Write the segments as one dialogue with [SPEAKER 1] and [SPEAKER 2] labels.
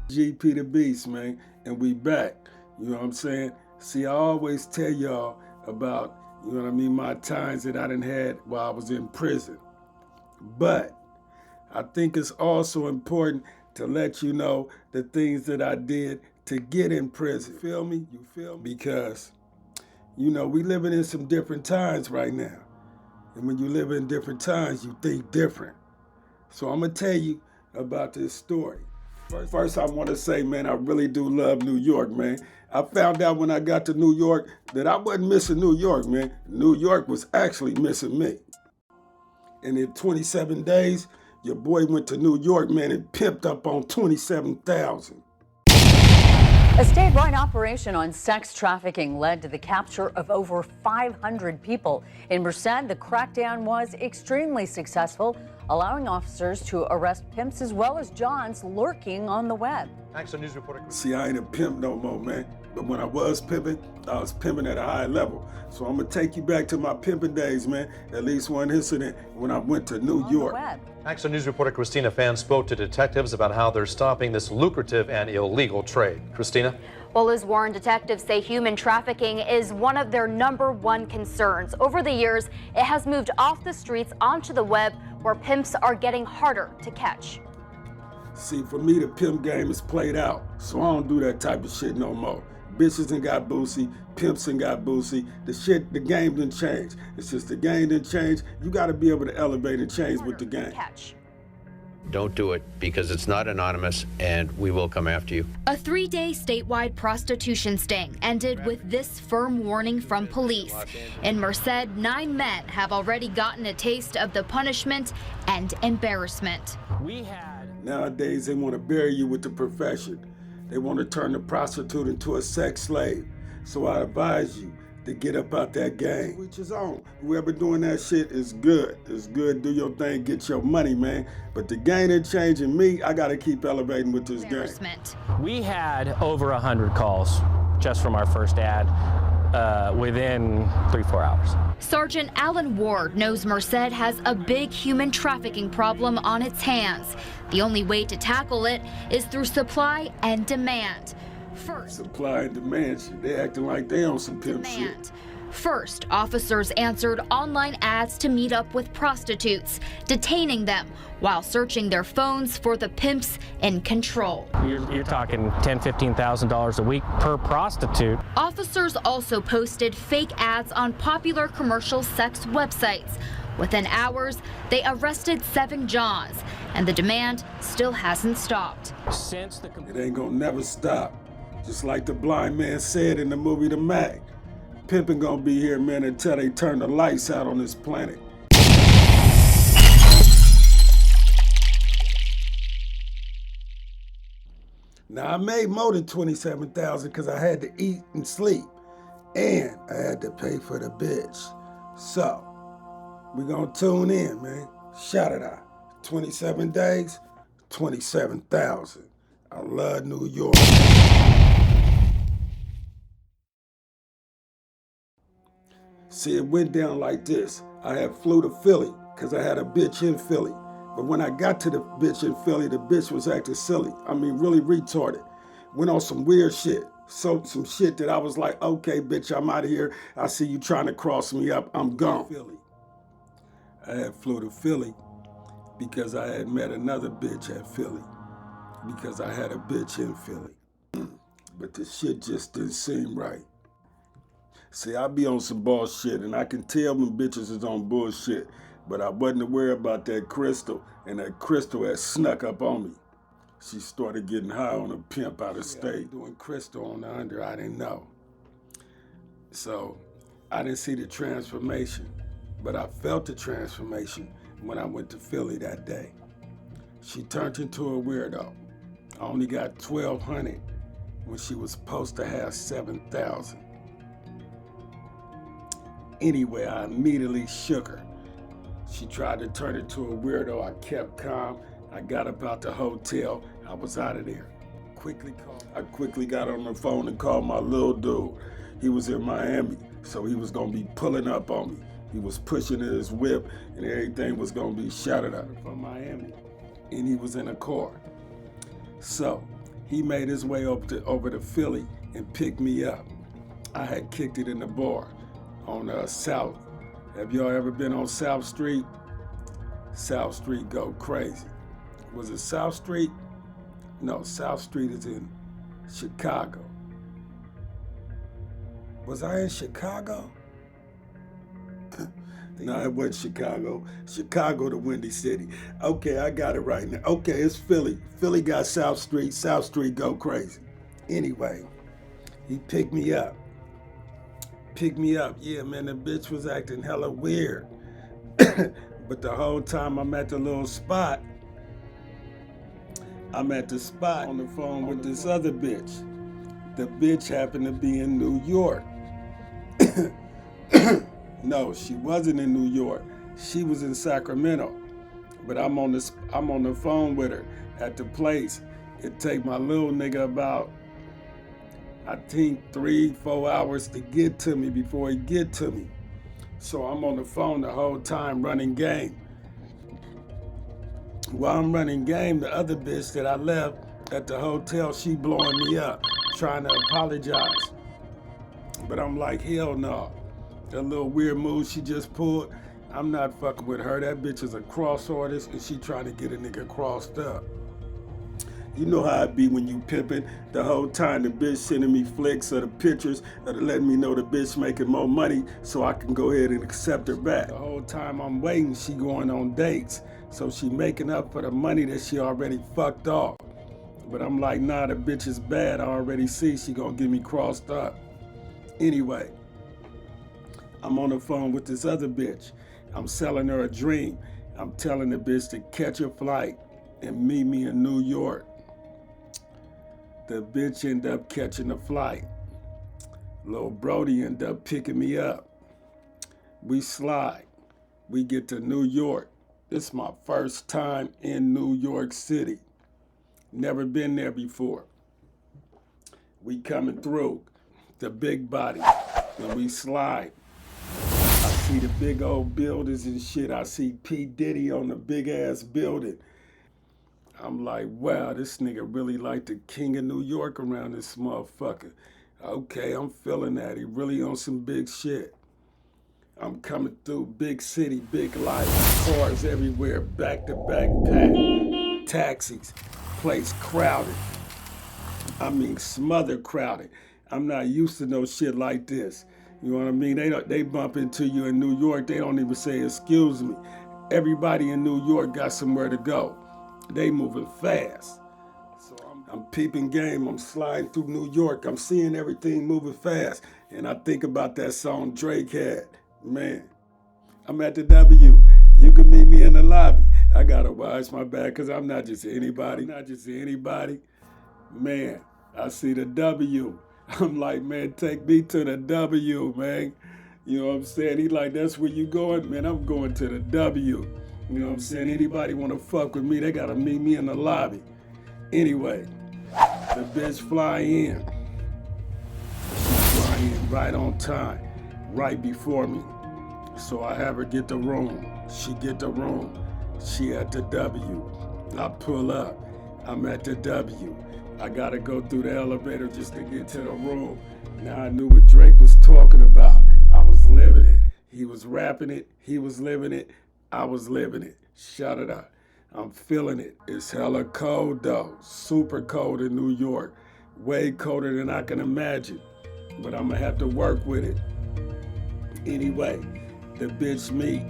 [SPEAKER 1] GP the Beast, man, and we back. You know what I'm saying? See, I always tell y'all about, you know what I mean, my times that I done had while I was in prison. But I think it's also important to let you know the things that I did to get in prison. You feel me? You feel me? Because, you know, we living in some different times right now. And when you live in different times, you think different. So I'm gonna tell you about this story. First, I want to say, man, I really do love New York, man. I found out when I got to New York that I wasn't missing New York, man. New York was actually missing me. And in 27 days, your boy went to New York, man, and pimped up on 27,000.
[SPEAKER 2] A statewide operation on sex trafficking led to the capture of over 500 people. In Merced, the crackdown was extremely successful, allowing officers to arrest pimps as well as Johns lurking on the web.
[SPEAKER 3] Action News reporter.
[SPEAKER 1] See, I ain't a pimp no more, man. But when I was pimping at a high level. So I'm gonna take you back to my pimping days, man. At least one incident when I went to New York.
[SPEAKER 3] Action News reporter Christina Fan spoke to detectives about how they're stopping this lucrative and illegal trade. Christina?
[SPEAKER 4] Well, Liz Warren, detectives say human trafficking is one of their #1 concerns. Over the years, it has moved off the streets onto the web where pimps are getting harder to catch.
[SPEAKER 1] See, for me, the pimp game is played out, so I don't do that type of shit no more. Bitches ain't got boosie, pimps ain't got boosie. The game didn't change. It's just the game didn't change. You gotta be able to elevate and change with the game.
[SPEAKER 5] Don't do it because it's not anonymous and we will come after you.
[SPEAKER 6] A 3-day statewide prostitution sting ended with this firm warning from police. In Merced, 9 men have already gotten a taste of the punishment and embarrassment.
[SPEAKER 1] Nowadays, they want to bury you with the profession. They want to turn the prostitute into a sex slave. So I advise you to get up out that game. Which is on. Whoever doing that shit is good. It's good. Do your thing. Get your money, man. But the game ain't changing me. I got to keep elevating with this game.
[SPEAKER 7] We had over 100 calls just from our first ad within 3-4 hours.
[SPEAKER 6] Sergeant Alan Ward knows Merced has a big human trafficking problem on its hands. The only way to tackle it is through supply and demand. First,
[SPEAKER 1] supply and demand shit. They acting like they on some pimp shit.
[SPEAKER 6] First, officers answered online ads to meet up with prostitutes, detaining them while searching their phones for the pimps in control.
[SPEAKER 7] You're talking $10,000, $15,000 a week per prostitute.
[SPEAKER 6] Officers also posted fake ads on popular commercial sex websites. Within hours, they arrested 7 Johns, and the demand still hasn't stopped.
[SPEAKER 1] It ain't gonna never stop. Just like the blind man said in the movie The Mag. Pimping gonna be here, man, until they turn the lights out on this planet. Now, I made more than 27,000 because I had to eat and sleep. And I had to pay for the bitch. So, we gonna tune in, man. Shout it out. 27 days, 27,000. I love New York. See, it went down like this. I had flew to Philly because I had a bitch in Philly. But when I got to the bitch in Philly, the bitch was acting silly. I mean, really retarded. Went on some weird shit. So some shit that I was like, okay, bitch, I'm out of here. I see you trying to cross me up. I'm gone. Philly. I had flew to Philly because I had met another bitch at Philly. Because I had a bitch in Philly. But the shit just didn't seem right. See, I be on some bullshit, and I can tell when bitches is on bullshit, but I wasn't aware about that crystal, and that crystal had snuck up on me. She started getting high on a pimp out of state. Doing crystal on the under, I didn't know. So, I didn't see the transformation, but I felt the transformation when I went to Philly that day. She turned into a weirdo. I only got 1,200 when she was supposed to have 7,000. Anyway, I immediately shook her. She tried to turn into a weirdo. I kept calm. I got up out the hotel. I was out of there. I quickly got on the phone and called my little dude. He was in Miami, so he was gonna be pulling up on me. He was pushing in his whip, and everything was gonna be shouted out from Miami. And he was in a car. So, He made his way over to Philly and picked me up. I had kicked it in the bar on South. Have y'all ever been on South Street? South Street go crazy. Was it South Street? No, South Street is in Chicago. Was I in Chicago? No, it wasn't Chicago. Chicago, the Windy City. Okay, I got it right now. Okay, it's Philly. Philly got South Street. South Street go crazy. Anyway, he picked me up. Yeah, man, the bitch was acting hella weird. But the whole time I'm at the little spot, I'm at the spot on the phone with this other bitch. The bitch happened to be in New York. No, she wasn't in New York. She was in Sacramento. But I'm on the phone with her at the place. It take my little nigga about, I think, 3-4 hours to get to me before he get to me. So I'm on the phone the whole time running game. While I'm running game, the other bitch that I left at the hotel, she blowing me up, trying to apologize. But I'm like, hell no. That little weird move she just pulled, I'm not fucking with her. That bitch is a cross artist and she trying to get a nigga crossed up. You know how it be when you pimping. The whole time the bitch sending me flicks of the pictures of letting me know the bitch making more money so I can go ahead and accept her back. The whole time I'm waiting, she going on dates. So she making up for the money that she already fucked off. But I'm like, nah, the bitch is bad. I already see she gonna get me crossed up. Anyway, I'm on the phone with this other bitch. I'm selling her a dream. I'm telling the bitch to catch a flight and meet me in New York. The bitch ended up catching a flight. Lil Brody ended up picking me up. We slide. We get to New York. This is my first time in New York City. Never been there before. We coming through the big body and we slide. I see the big old buildings and shit. I see P. Diddy on the big ass building. I'm like, wow, this nigga really like the king of New York around this motherfucker. Okay, I'm feeling that. He really on some big shit. I'm coming through, big city, big life, cars everywhere, back-to-back packed, taxis, place crowded. I mean, smothered crowded. I'm not used to no shit like this. You know what I mean? They bump into you in New York, they don't even say, excuse me. Everybody in New York got somewhere to go. They moving fast. So I'm peeping game, I'm sliding through New York, I'm seeing everything moving fast. And I think about that song Drake had. Man, I'm at the W. You can meet me in the lobby. I gotta watch my back because I'm not just anybody. Man, I see the W. I'm like, man, take me to the W, man. You know what I'm saying? He like, that's where you going? Man, I'm going to the W. You know what I'm saying? Anybody want to fuck with me, they gotta meet me in the lobby. Anyway, the bitch fly in. She fly in right on time, right before me. So I have her get the room. She get the room. She at the W. I pull up. I'm at the W. I gotta go through the elevator just to get to the room. Now I knew what Drake was talking about. I was living it. He was rapping it. He was living it. I was living it. Shout it out. I'm feeling it. It's hella cold though. Super cold in New York. Way colder than I can imagine. But I'm gonna have to work with it. Anyway, the bitch meet.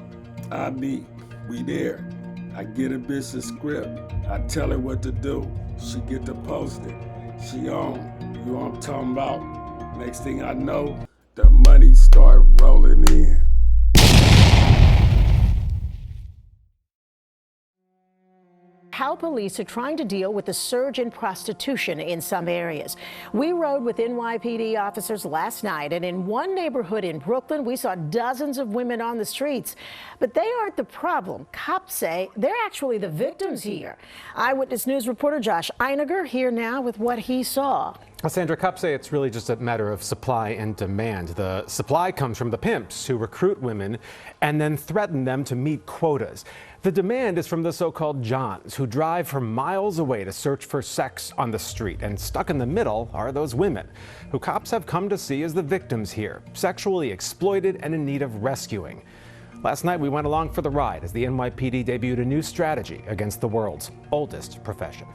[SPEAKER 1] I meet. We there. I get a bitch a script. I tell her what to do. She get to post it. She on. You know what I'm talking about? Next thing I know, the money start rolling in.
[SPEAKER 8] How police are trying to deal with the surge in prostitution in some areas. We rode with NYPD officers last night, and in one neighborhood in Brooklyn, we saw dozens of women on the streets. But they aren't the problem. Cops say they're actually the victims here. Eyewitness News reporter Josh Einiger here now with what he saw.
[SPEAKER 9] Well, Sandra, cops say it's really just a matter of supply and demand. The supply comes from the pimps who recruit women and then threaten them to meet quotas. The demand is from the so-called Johns, who drive from miles away to search for sex on the street. And stuck in the middle are those women, who cops have come to see as the victims here, sexually exploited and in need of rescuing. Last night, we went along for the ride as the NYPD debuted a new strategy against the world's oldest profession.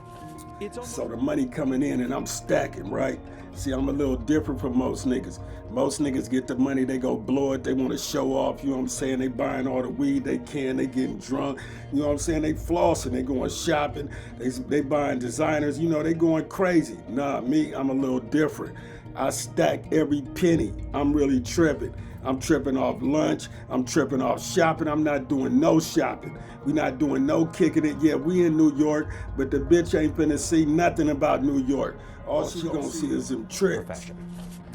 [SPEAKER 1] So the money coming in and I'm stacking, right? See, I'm a little different from most niggas. Most niggas get the money, they go blow it, they want to show off, you know what I'm saying? They buying all the weed they can, they getting drunk, you know what I'm saying? They flossing, they going shopping, they buying designers, you know, they going crazy. Nah, me, I'm a little different. I stack every penny. I'm really tripping. I'm tripping off lunch. I'm tripping off shopping. I'm not doing no shopping. We not doing no kicking it. Yeah, we in New York, but the bitch ain't finna see nothing about New York. All she gonna see is them tricks.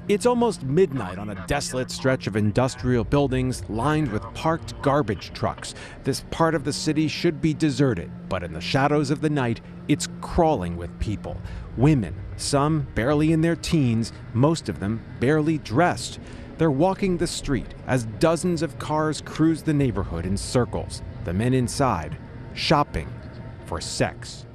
[SPEAKER 10] It's almost midnight on a desolate stretch of industrial buildings lined with parked garbage trucks. This part of the city should be deserted, but in the shadows of the night, it's crawling with people. Women, some barely in their teens, most of them barely dressed. They're walking the street as dozens of cars cruise the neighborhood in circles. The men inside, shopping for sex.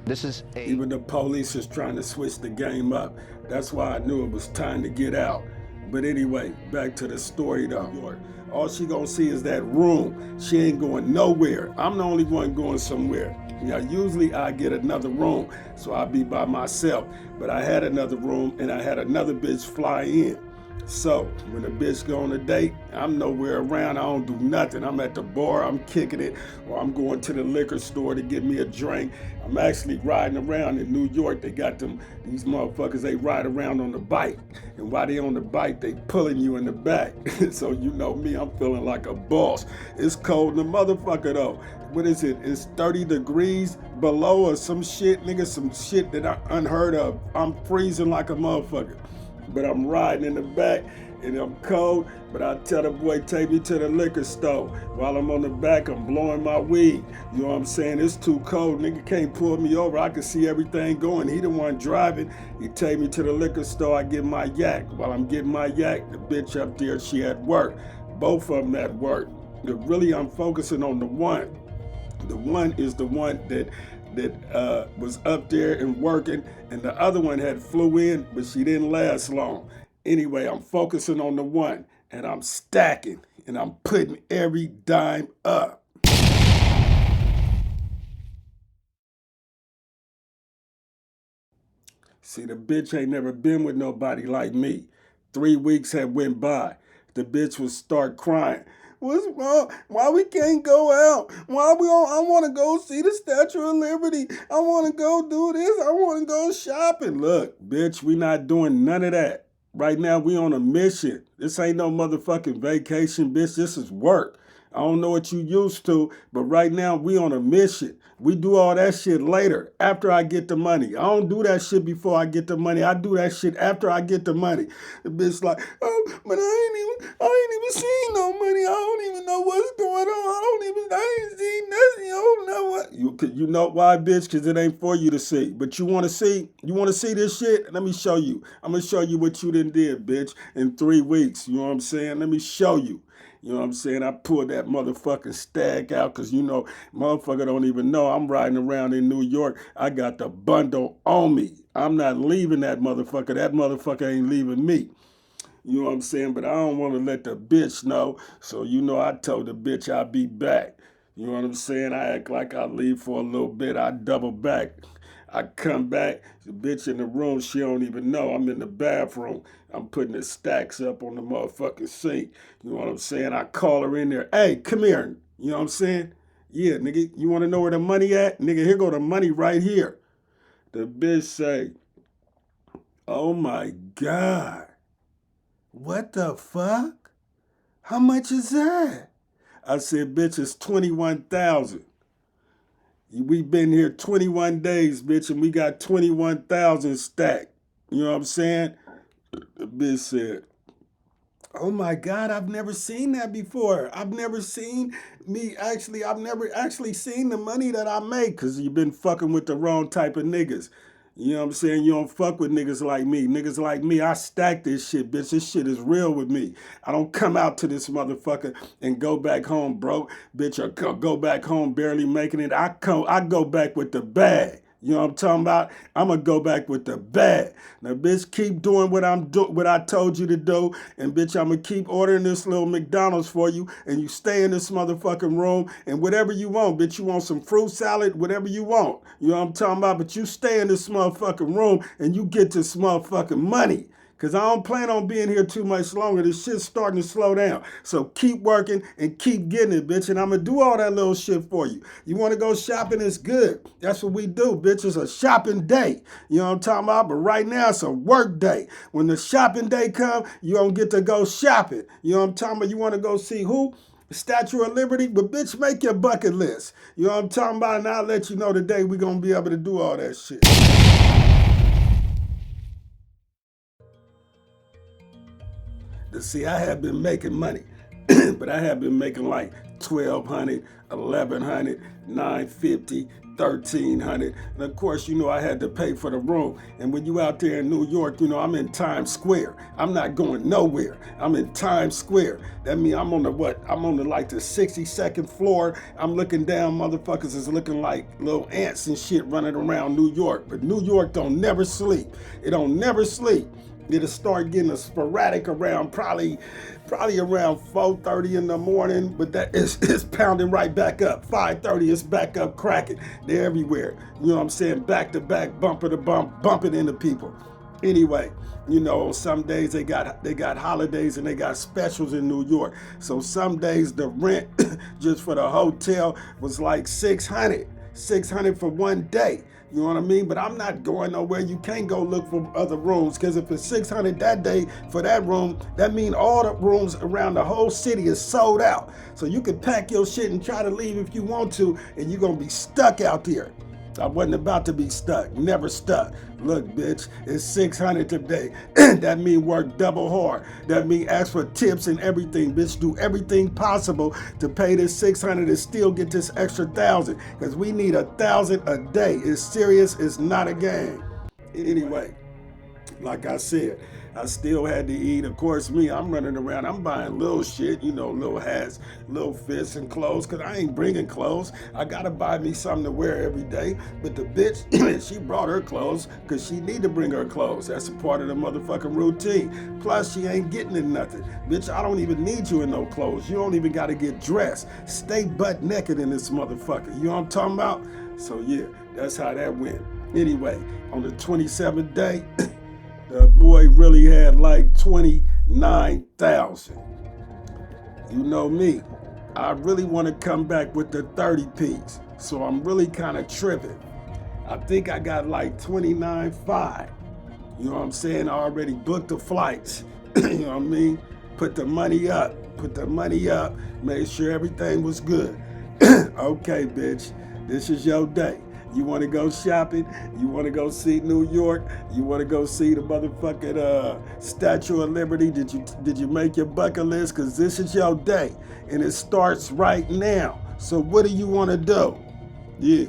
[SPEAKER 1] Even the police is trying to switch the game up. That's why I knew it was time to get out. But anyway, back to the story though. All she gonna see is that room. She ain't going nowhere. I'm the only one going somewhere. Now, usually I get another room, so I'll be by myself. But I had another room and I had another bitch fly in. So when a bitch go on a date, I'm nowhere around. I don't do nothing. I'm at the bar, I'm kicking it, or I'm going to the liquor store to get me a drink. I'm actually riding around in New York. They got these motherfuckers, they ride around on the bike. And while they on the bike, they pulling you in the back. So you know me, I'm feeling like a boss. It's cold in the motherfucker though. What is it? It's 30 degrees below or some shit, nigga, some shit that I unheard of. I'm freezing like a motherfucker. But I'm riding in the back and I'm cold, but I tell the boy, take me to the liquor store. While I'm on the back, I'm blowing my weed. You know what I'm saying? It's too cold, nigga can't pull me over. I can see everything going. He the one driving. He take me to the liquor store, I get my yak. While I'm getting my yak, the bitch up there, she at work. Both of them at work. But really, I'm focusing on the one. The one is the one that was up there and working, and the other one had flew in, but she didn't last long. Anyway, I'm focusing on the one, and I'm stacking, and I'm putting every dime up. See, the bitch ain't never been with nobody like me. 3 weeks had went by. The bitch would start crying. What's wrong? Why we can't go out? Why we on? I want to go see the Statue of Liberty. I want to go do this. I want to go shopping. Look, bitch, we not doing none of that. Right now, we on a mission. This ain't no motherfucking vacation, bitch. This is work. I don't know what you used to, but right now, we on a mission. We do all that shit later, after I get the money. I don't do that shit before I get the money. I do that shit after I get the money. The bitch like, oh, but I ain't even seen no money. I don't even know what's going on. I ain't seen nothing. I don't know what. You know why, bitch? Because it ain't for you to see. But you want to see? You want to see this shit? Let me show you. I'm going to show you what you done did, bitch, in 3 weeks. You know what I'm saying? Let me show you. You know what I'm saying? I pulled that motherfucking stag out because, you know, motherfucker don't even know I'm riding around in New York. I got the bundle on me. I'm not leaving that motherfucker. That motherfucker ain't leaving me. You know what I'm saying? But I don't want to let the bitch know. So, you know, I told the bitch I'll be back. You know what I'm saying? I act like I leave for a little bit. I double back. I come back, the bitch in the room, she don't even know. I'm in the bathroom. I'm putting the stacks up on the motherfucking sink. You know what I'm saying? I call her in there. Hey, come here. You know what I'm saying? Yeah, nigga, you want to know where the money at? Nigga, here go the money right here. The bitch say, oh my God. What the fuck? How much is that? I said, bitch, it's 21,000. We been here 21 days, bitch, and we got 21,000 stacked. You know what I'm saying? The bitch said, oh my God, I've never seen that before. I've never seen I've never actually seen the money that I make, because you've been fucking with the wrong type of niggas. You know what I'm saying? You don't fuck with niggas like me. Niggas like me, I stack this shit, bitch. This shit is real with me. I don't come out to this motherfucker and go back home broke, bitch, or go back home barely making it. I go back with the bag. You know what I'm talking about? I'm gonna go back with the bag. Now, bitch, keep doing what what I told you to do, and bitch, I'm gonna keep ordering this little McDonald's for you, and you stay in this motherfucking room, and whatever you want, bitch, you want some fruit salad, whatever you want. You know what I'm talking about? But you stay in this motherfucking room, and you get this motherfucking money. Because I don't plan on being here too much longer. This shit's starting to slow down. So keep working and keep getting it, bitch. And I'm going to do all that little shit for you. You want to go shopping? It's good. That's what we do, bitch. It's a shopping day. You know what I'm talking about? But right now, it's a work day. When the shopping day comes, you don't get to go shopping. You know what I'm talking about? You want to go see who? Statue of Liberty? But bitch, make your bucket list. You know what I'm talking about? And I'll let you know the day we're going to be able to do all that shit. See, I have been making money, but I have been making like $1,200, $1,100, $950, $1,300. And of course, you know, I had to pay for the room. And when you out there in New York, you know, I'm in Times Square. I'm not going nowhere. I'm in Times Square. That means I'm on the what? I'm on the like the 62nd floor. I'm looking down, motherfuckers is looking like little ants and shit running around New York. But New York don't never sleep. It don't never sleep. It'll start getting a sporadic around probably around 4:30 in the morning, but that is pounding right back up. 5:30, it's back up cracking. They're everywhere. You know what I'm saying? Back to back, bumper to bump, bumping into people. Anyway, you know, some days they got holidays and they got specials in New York. So some days the rent just for the hotel was like $600 for one day. You know what I mean? But I'm not going nowhere. You can't go look for other rooms, because if it's $600 that day for that room, that means all the rooms around the whole city is sold out. So you can pack your shit and try to leave if you want to, and you're going to be stuck out there. I wasn't about to be stuck, never stuck. Look, bitch, it's $600 today. That mean work double hard. That mean ask for tips and everything, bitch. Do everything possible to pay this $600 and still get this extra $1,000, because we need $1,000 a day. It's serious, it's not a game. Anyway, like I said, I still had to eat. Of course, me, I'm running around. I'm buying little shit, you know, little hats, little fists and clothes, because I ain't bringing clothes. I got to buy me something to wear every day. But the bitch, she brought her clothes because she need to bring her clothes. That's a part of the motherfucking routine. Plus, she ain't getting in nothing. Bitch, I don't even need you in no clothes. You don't even got to get dressed. Stay butt naked in this motherfucker. You know what I'm talking about? So, yeah, that's how that went. Anyway, on the 27th day, the boy really had like 29,000. You know me, I really want to come back with the 30 piece. So I'm really kind of tripping. I think I got like 29.5. You know what I'm saying? I already booked the flights. You know what I mean? Put the money up, made sure everything was good. Okay, bitch, this is your day. You want to go shopping? You want to go see New York? You want to go see the motherfucking Statue of Liberty? Did you make your bucket list? Because this is your day, and it starts right now. So what do you want to do? Yeah,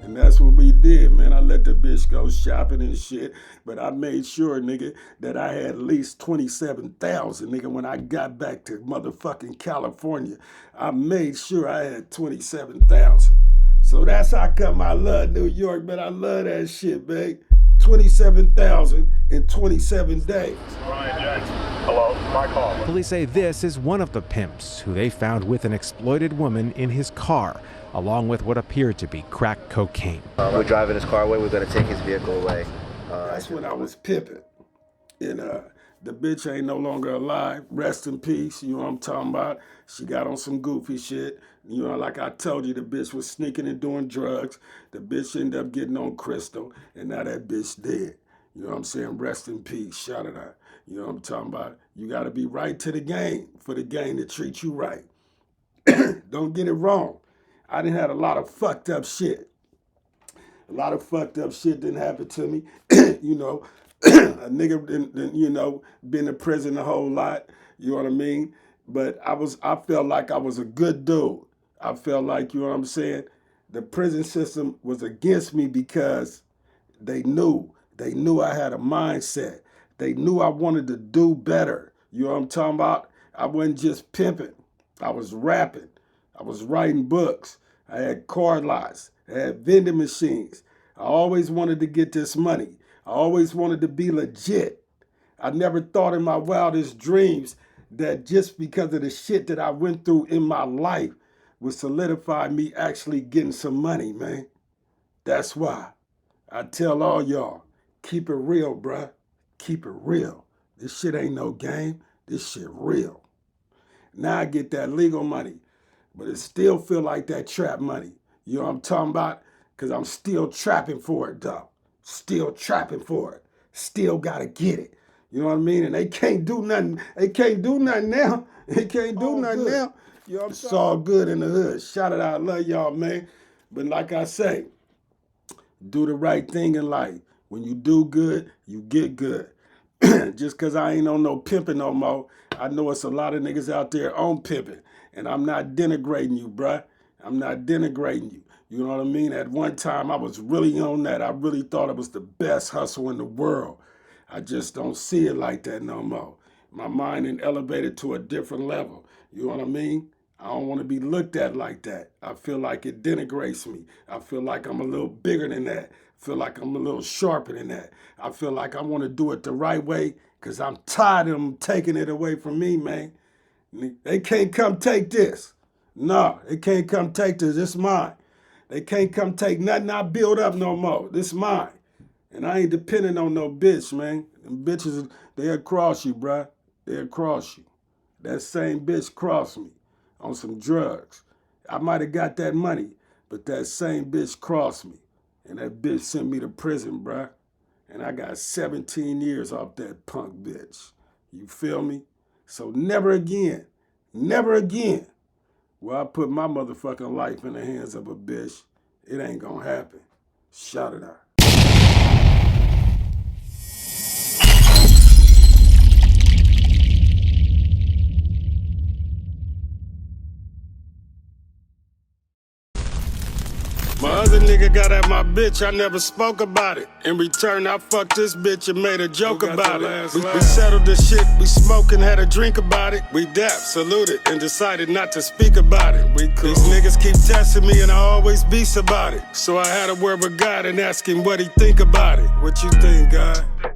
[SPEAKER 1] and that's what we did, man. I let the bitch go shopping and shit, but I made sure, nigga, that I had at least 27,000, nigga, when I got back to motherfucking California. I made sure I had 27,000. So that's how come I love New York, man. I love that shit, man. 27,000 in 27 days.
[SPEAKER 11] Ryan Jackson. Hello, my call.
[SPEAKER 10] Police say this is one of the pimps who they found with an exploited woman in his car, along with what appeared to be crack cocaine.
[SPEAKER 12] We're driving his car away. We're going to take his vehicle away.
[SPEAKER 1] That's when I was pimping. And the bitch ain't no longer alive. Rest in peace. You know what I'm talking about? She got on some goofy shit. You know, like I told you, the bitch was sneaking and doing drugs. The bitch ended up getting on crystal, and now that bitch dead. You know what I'm saying? Rest in peace. Shout it out. You know what I'm talking about? You got to be right to the game for the game to treat you right. Don't get it wrong. I done had a lot of fucked up shit. A lot of fucked up shit didn't happen to me. You know, a nigga didn't, you know, been in prison a whole lot. You know what I mean? But I felt like I was a good dude. I felt like, you know what I'm saying? The prison system was against me because They knew I had a mindset. They knew I wanted to do better. You know what I'm talking about? I wasn't just pimping. I was rapping. I was writing books. I had car lots. I had vending machines. I always wanted to get this money. I always wanted to be legit. I never thought in my wildest dreams that just because of the shit that I went through in my life would solidify me actually getting some money, man. That's why I tell all y'all, keep it real, bruh. Keep it real. This shit ain't no game. This shit real. Now I get that legal money, but it still feel like that trap money. You know what I'm talking about? Because I'm still trapping for it, though. Still trapping for it. Still gotta get it. You know what I mean? And they can't do nothing. They can't do nothing now. They can't do nothing now. You know what I'm saying? It's all good in the hood. Shout it out. Love y'all, man. But like I say, do the right thing in life. When you do good, you get good. Just because I ain't on no pimping no more, I know it's a lot of niggas out there on pimping. And I'm not denigrating you, bruh. I'm not denigrating you. You know what I mean? At one time, I was really on that. I really thought it was the best hustle in the world. I just don't see it like that no more. My mind is elevated to a different level. You know what I mean? I don't want to be looked at like that. I feel like it denigrates me. I feel like I'm a little bigger than that. I feel like I'm a little sharper than that. I feel like I want to do it the right way because I'm tired of them taking it away from me, man. They can't come take this. No, they can't come take this. It's mine. They can't come take nothing I build up no more. This mine. And I ain't depending on no bitch, man. Them bitches, they'll cross you, bruh. They'll cross you. That same bitch crossed me on some drugs. I might have got that money, but that same bitch crossed me. And that bitch sent me to prison, bruh. And I got 17 years off that punk bitch. You feel me? So never again will I put my motherfucking life in the hands of a bitch. It ain't gonna happen. Shout it out. My other nigga got at my bitch, I never spoke about it. In return, I fucked this bitch and made a joke about it. We settled the shit, we smoked and had a drink about it. We dapped, saluted, and decided not to speak about it. These niggas keep testing me and I always beast about it. So I had a word with God and ask him what he think about it. What you think, God?